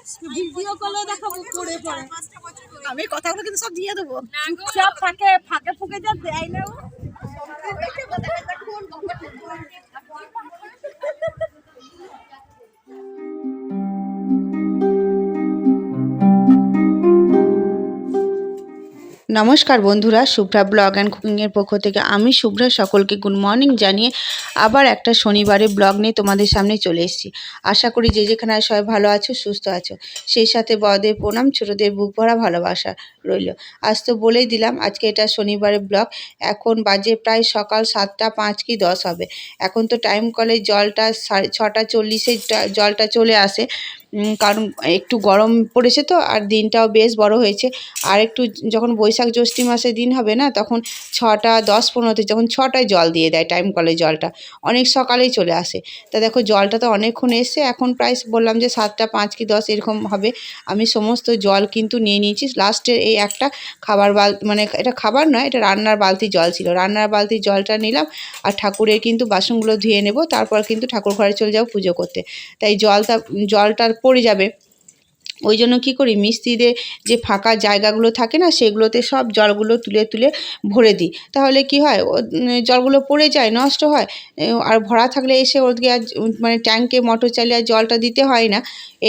Video কলে দেখাবো পরে পরে। আমি কথাগুলো কিন্তু সব দিয়ে দেবো। চুপচাপ ফাঁকে ফাঁকে ফুঁকে যা দেয় না ও। নমস্কার বন্ধুরা, শুভ্রা ব্লগ অ্যান্ড কুকিংয়ের পক্ষ থেকে আমি শুভ্রা সকলকে গুড মর্নিং জানিয়ে আবার একটা শনিবারের ব্লগ নিয়ে তোমাদের সামনে চলে এসেছি। আশা করি যে যেখানে সবাই ভালো আছো, সুস্থ আছো। সেই সাথে বড়দের প্রণাম, ছোটদের বুক ভরা ভালোবাসা রইল। আজ তো বলেই দিলাম আজকে এটা শনিবারের ব্লগ। এখন বাজে প্রায় সকাল 7টা 5 কি 10 হবে। এখন তো টাইম কলে জলটা 6:40 জলটা চলে আসে, কারণ একটু গরম পড়েছে তো, আর দিনটাও বেশ বড় হয়েছে। আর একটু যখন বৈশাখ জ্যৈষ্ঠ মাসে দিন হবে না, তখন 6:10-15 যখন 6টায় জল দিয়ে দেয় টাইম কলের জলটা, অনেক সকালেই চলে আসে। তা দেখো জলটা তো অনেকক্ষণ এসছে, এখন প্রায় বললাম যে 7টা 5 কি 10 এরকম হবে। আমি সমস্ত জল কিন্তু নিয়ে নিয়েছি। লাস্টের এই একটা খাবার মানে এটা খাবার নয়, এটা রান্নার বালতি জল ছিল, রান্নার বালতির জলটা নিলাম। আর ঠাকুরের কিন্তু বাসনগুলো ধুয়ে নেব, তারপর কিন্তু ঠাকুর ঘরে চলে যাবো পুজো করতে। তাই জলটা পড়ে যাবে, ওই জন্য কী করি, মিস্ত্রিদের যে ফাঁকা জায়গাগুলো থাকে না, সেগুলোতে সব জলগুলো তুলে তুলে ভরে দিই। তাহলে কি হয়, জলগুলো পড়ে যায়, নষ্ট হয়। আর ভরা থাকলে এসে ওদিকে আর মানে ট্যাঙ্কে মোটর চালিয়ে আর জলটা দিতে হয় না।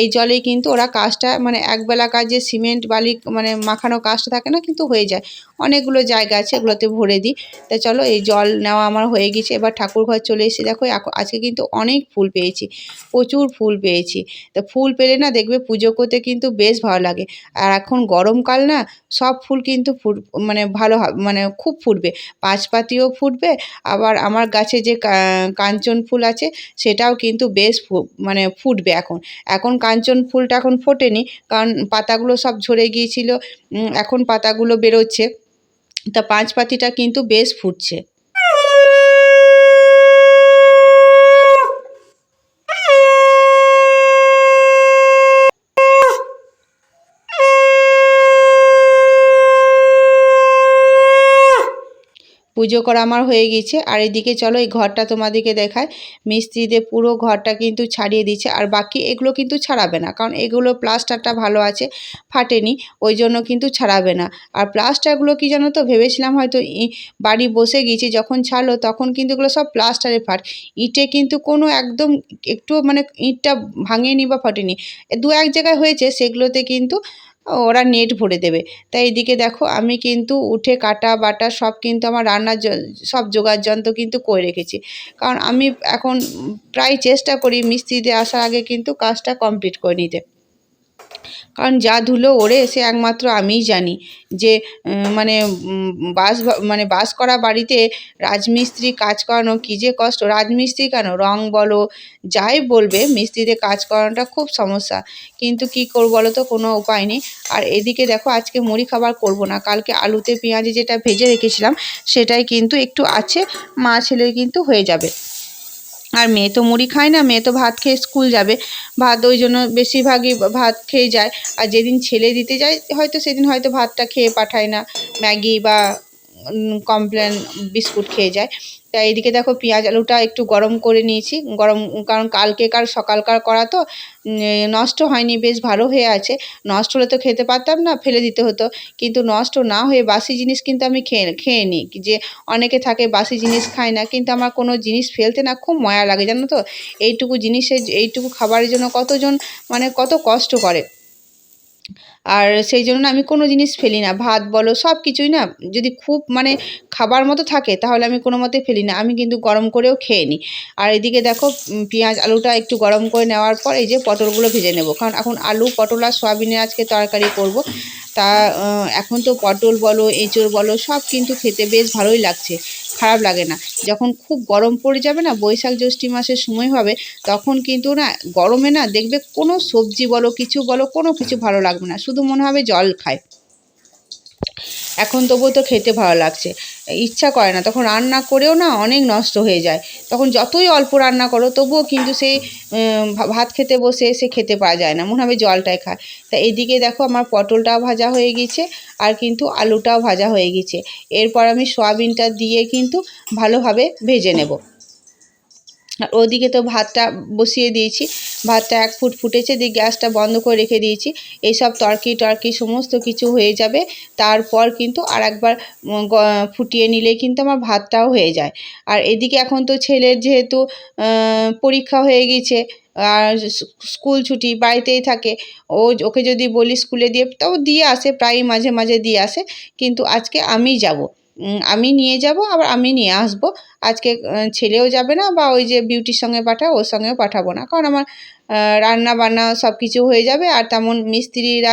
এই জলেই কিন্তু ওরা কাজটা, মানে একবেলা কাজে সিমেন্ট বালি মানে মাখানো কাজটা থাকে না, কিন্তু হয়ে যায়। অনেকগুলো জায়গা আছে, এগুলোতে ভরে দিই। তা চলো, এই জল নেওয়া আমার হয়ে গেছে। এবার ঠাকুর ঘর চলে এসে দেখো আজকে কিন্তু অনেক ফুল পেয়েছি, প্রচুর ফুল পেয়েছি। তা ফুল পেলে না দেখবে পুজো করতে কিন্তু বেশ ভালো লাগে। আর এখন গরমকাল না, সব ফুল কিন্তু মানে ভালো মানে খুব ফুটবে। পাঁচপাতিও ফুটবে, আবার আমার গাছে যে কাঞ্চন ফুল আছে সেটাও কিন্তু বেশ মানে ফুটবে। এখন কাঞ্চন ফুলটা এখন ফোটেনি, কারণ পাতাগুলো সব ঝরে গিয়েছিল, এখন পাতাগুলো বেরোচ্ছে। তা পাঁচপাতিটা কিন্তু বেশ ফুটছে। পুজো করা আমার হয়ে গেছে। আর এদিকে চলো এই ঘরটা তোমাদেরকে দেখায়। মিস্ত্রিদের পুরো ঘরটা কিন্তু ছাড়িয়ে দিচ্ছে, আর বাকি এগুলো কিন্তু ছাড়াবে না, কারণ এগুলো প্লাস্টারটা ভালো আছে, ফাটেনি, ওই জন্য কিন্তু ছাড়াবে না। আর প্লাস্টারগুলো কি জানো তো, ভেবেছিলাম হয়তো বাড়ি বসে গেছি, যখন ছাড়লো তখন কিন্তু এগুলো সব প্লাস্টারের ফাট, ইটে কিন্তু কোনো একদম একটু মানে ইটটা ভাঙেনি বা ফাটেনি। দু এক জায়গায় হয়েছে, সেগুলোতে কিন্তু ওরা নেট ভরে দেবে। তাই এদিকে দেখো আমি কিন্তু উঠে কাটা বাটা সব কিন্তু আমার রান্নার সব জোগাড় যন্ত্র কিন্তু করে রেখেছি, কারণ আমি এখন প্রায় চেষ্টা করি মিস্ত্রিদের আসার আগে কিন্তু কাজটা কমপ্লিট করে নিতে। কারণ যা ধুলো ওড়ে সে একমাত্র আমিই জানি, যে মানে বাস করা বাড়িতে রাজমিস্ত্রি কাজ করানো কী যে কষ্ট। রাজমিস্ত্রি কেন, রং বলো যাই বলবে, মিস্ত্রিদের কাজ করানোটা খুব সমস্যা। কিন্তু কি করব বলো তো, কোনো উপায় নেই। আর এদিকে দেখো আজকে মুড়ি খাবার করব না, কালকে আলুতে পেঁয়াজে যেটা ভেজে রেখেছিলাম সেটাই কিন্তু একটু আছে, মা ছেলে কিন্তু হয়ে যাবে। আর মেয়ে তো মুড়ি খায় না, মেয়ে তো ভাত খেয়ে স্কুল যাবে, ভাত ওই জন্য বেশিরভাগই ভাত খেয়ে যায়। আর যেদিন ছেলে দিতে যায় হয়তো সেদিন হয়তো ভাতটা খেয়ে পাঠায় না, ম্যাগি বা কমপ্লেন বিস্কুট খেয়ে যায়। তাই এদিকে দেখো পেঁয়াজ আলুটা একটু গরম করে নিয়েছি, কারণ কালকেকার সকালকার করা তো নষ্ট হয়নি, বেশ ভালো হয়ে আছে। নষ্ট হলে তো খেতে পারতাম না, ফেলে দিতে হতো। কিন্তু নষ্ট না হয়ে বাসি জিনিস কিন্তু আমি খেয়ে নিই, যে অনেকে থাকে বাসি জিনিস খায় না, কিন্তু আমার কোনো জিনিস ফেলতে না খুব ময়া লাগে জানো তো। এইটুকু খাবারের জন্য কতজন মানে কত কষ্ট করে। আর সেই জন্য না আমি কোনো জিনিস ফেলি না, ভাত বলো সব কিছুই না, যদি খুব মানে খাবার মতো থাকে তাহলে আমি কোনো মতে ফেলি না, আমি কিন্তু গরম করেও খেয়ে নিই। আর এদিকে দেখো পেঁয়াজ আলুটা একটু গরম করে নেওয়ার পর এই যে পটলগুলো ভেজে নেব, কারণ এখন আলু পটল আর সয়াবিনের আজকে তরকারি করব। তা এখন তো পটল বলো এঁচোড় বলো সব কিন্তু খেতে বেশ ভালোই লাগছে, খারাপ লাগে না। যখন খুব গরম পড়ে যাবে না, বৈশাখ জ্যৈষ্ঠ মাসের সময় হবে, তখন কিন্তু না গরমে না দেখবে কোনো সবজি বলো কিছু বলো কোনো কিছু ভালো লাগবে না, শুধু মনে হবে জল খায়। এখন তবুও তো খেতে ভালো লাগছে, ইচ্ছা করে না, তখন রান্না করেও না অনেক নষ্ট হয়ে যায়। তখন যতই অল্প রান্না করো তবুও কিন্তু সেই ভাত খেতে বসে সে খেতে পারা যায় না, মনে হবে জলটাই খায়। তা এইদিকে দেখো আমার পটলটাও ভাজা হয়ে গেছে, আর কিন্তু আলুটাও ভাজা হয়ে গেছে। এরপর আমি সয়াবিনটা দিয়ে কিন্তু ভালোভাবে ভেজে নেব। আর ওদিকে তো ভাতটা বসিয়ে দিয়েছি, ভাতটা 1 ফুট ফুটেছে, দিয়ে গ্যাসটা বন্ধ করে রেখে দিয়েছি। এইসব তরকি সমস্ত কিছু হয়ে যাবে, তারপর কিন্তু আর একবার ফুটিয়ে নিলে কিন্তু আমার ভাতটাও হয়ে যায়। আর এদিকে এখন তো ছেলের যেহেতু পরীক্ষা হয়ে গেছে আর স্কুল ছুটি, বাড়িতেই থাকে, ওকে যদি বলি স্কুলে দিয়ে, তাও দিয়ে আসে, প্রায় মাঝে মাঝে দিয়ে আসে, কিন্তু আজকে আমি যাব, আমি নিয়ে যাব, আবার আমি নিয়ে আসবো। আজকে ছেলেও যাবে না, বা ওই যে বিউটির সঙ্গে পাঠাও ওর সঙ্গেও পাঠাবো না, কারণ আমার রান্না বান্না সব কিছু হয়ে যাবে। আর তেমন মিস্ত্রিরা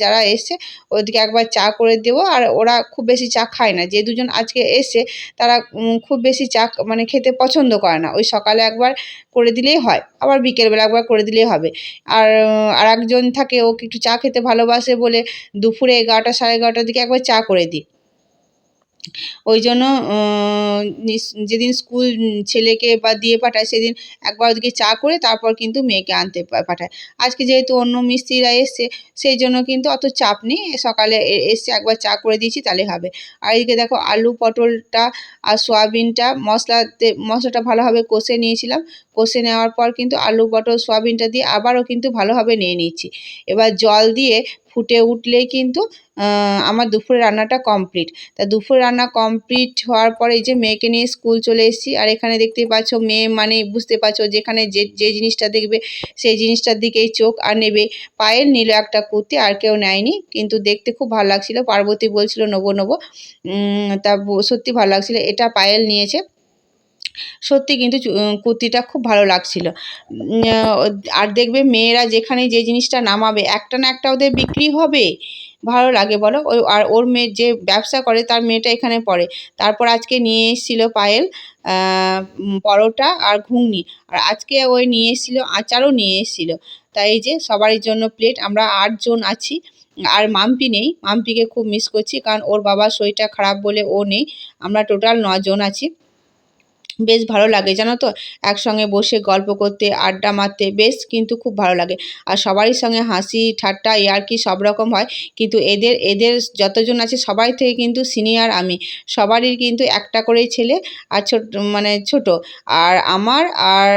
যারা এসছে ওদেরকে একবার চা করে দেবো। আর ওরা খুব বেশি চা খায় না, যে দুজন আজকে এসছে তারা খুব বেশি চা মানে খেতে পছন্দ করে না। ওই সকালে একবার করে দিলেই হয়, আবার বিকেলবেলা একবার করে দিলেই হবে। আর একজন থাকে, ও একটু চা খেতে ভালোবাসে বলে দুপুরে 11টা সাড়ে 11টার দিকে একবার চা করে দিই। ওই জন্য যেদিন স্কুল ছেলেকে বা দিয়ে পাঠায় সেদিন একবার ওদিকে চা করে তারপর কিন্তু মেয়েকে আনতে পাঠায়। আজকে যেহেতু অন্য মিস্ত্রিরা এসছে, সেই জন্য কিন্তু অত চাপ নেই, সকালে এসছে একবার চা করে দিয়েছি তাহলে হবে। আর এদিকে দেখো আলু পটলটা আর সয়াবিনটা মশলাটা ভালোভাবে কষে নিয়েছিলাম। কষে নেওয়ার পর কিন্তু আলু পটল সয়াবিনটা দিয়ে আবারও কিন্তু ভালোভাবে নিয়ে নিচ্ছি। এবার জল দিয়ে ফুটে উঠলেই কিন্তু আমার দুপুরের রান্নাটা কমপ্লিট। তা দুপুরের রান্না কমপ্লিট হওয়ার পরে এই যে মেয়েকে নিয়ে স্কুল চলে এসেছি। আর এখানে দেখতেই পাচ্ছ, মেয়ে মানে বুঝতে পারছো, যেখানে যে জিনিসটা দেখবে সেই জিনিসটার দিকেই চোখ আর নেবে। পায়েল নিল একটা কুর্তি, আর কেউ নেয়নি, কিন্তু দেখতে খুব ভালো লাগছিল। পার্বতী বলছিল নেবো, তা সত্যি ভালো লাগছিল। এটা পায়েল নিয়েছে, সত্যি কিন্তু কুর্তিটা খুব ভালো লাগছিল। আর দেখবে মেয়েরা যেখানে যে জিনিসটা নামাবে একটা না একটা ওদের বিক্রি হবে, ভালো লাগে বলো। আর ওর মেয়ে যে ব্যবসা করে তার মেয়েটা এখানে পড়ে। তারপর আজকে নিয়ে এসেছিলো পায়েল পরোটা আর ঘুগনি, আর আজকে ওই নিয়ে এসেছিলো আচারও নিয়ে এসেছিলো। তাই এই যে সবারই জন্য প্লেট, আমরা 8 জন আছি। আর মাম্পি নেই, মাম্পিকে খুব মিস করছি, কারণ ওর বাবার শরীরটা খারাপ বলে ও নেই। আমরা টোটাল 9 জন আছি। বেশ ভালো লাগে জানো তো, একসঙ্গে বসে গল্প করতে, আড্ডা মারতে বেশ কিন্তু খুব ভালো লাগে। আর সবারই সঙ্গে হাসি ঠাট্টা ইয়ার্কি সব রকম হয়। কিন্তু এদের যতজন আছে সবাই থেকে কিন্তু সিনিয়র আমি। সবারই কিন্তু একটা করেই ছেলে, আর ছোট। আর আমার আর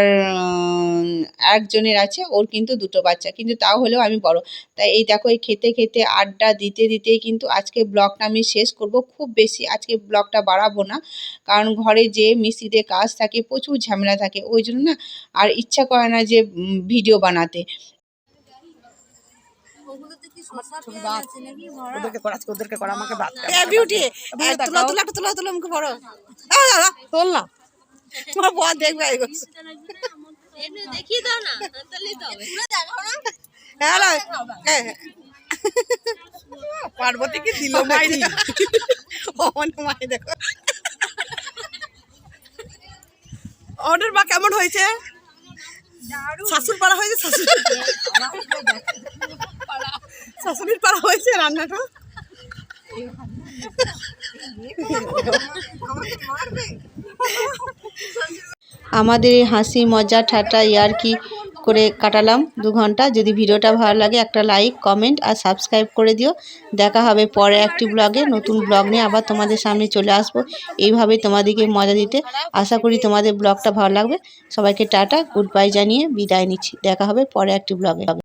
একজনের আছে, ওর কিন্তু 2টো বাচ্চা, কিন্তু তাও হলেও আমি বড়। তাই এই দেখো, এই খেতে খেতে আড্ডা দিতেই কিন্তু আজকে ব্লগটা আমি শেষ করব। খুব বেশি আজকে ব্লগটা বাড়াবো না, কারণ ঘরে যে মিস্ত্রিদের কাজ থাকে, প্রচুর ঝামেলা থাকে, ওই জন্য না আর ইচ্ছা করে না যে ভিডিও বানাতে। পার্বতী কি দিল মাইরি মাই দেখো অর্ডার বা কেমন হয়েছে? শাশুড় পাড়া হয়েছে, শাশুড়ির পাড়া হয়েছে রান্নাটা। আমাদের এই হাসি মজা ঠাট্টা ইয়ার্কি করে কাটালাম 2 ঘন্টা। যদি ভিডিওটা ভালো লাগে একটা লাইক কমেন্ট আর সাবস্ক্রাইব করে দিও। দেখা হবে পরে একটি ব্লগে, নতুন ব্লগ নিয়ে আবার তোমাদের সামনে চলে আসবো, এইভাবে তোমাদেরকে মজা দিতে। আশা করি তোমাদের ব্লগটা ভালো লাগবে। সবাইকে টাটা গুড বাই জানিয়ে বিদায় নিচ্ছি। দেখা হবে পরে একটি ব্লগে।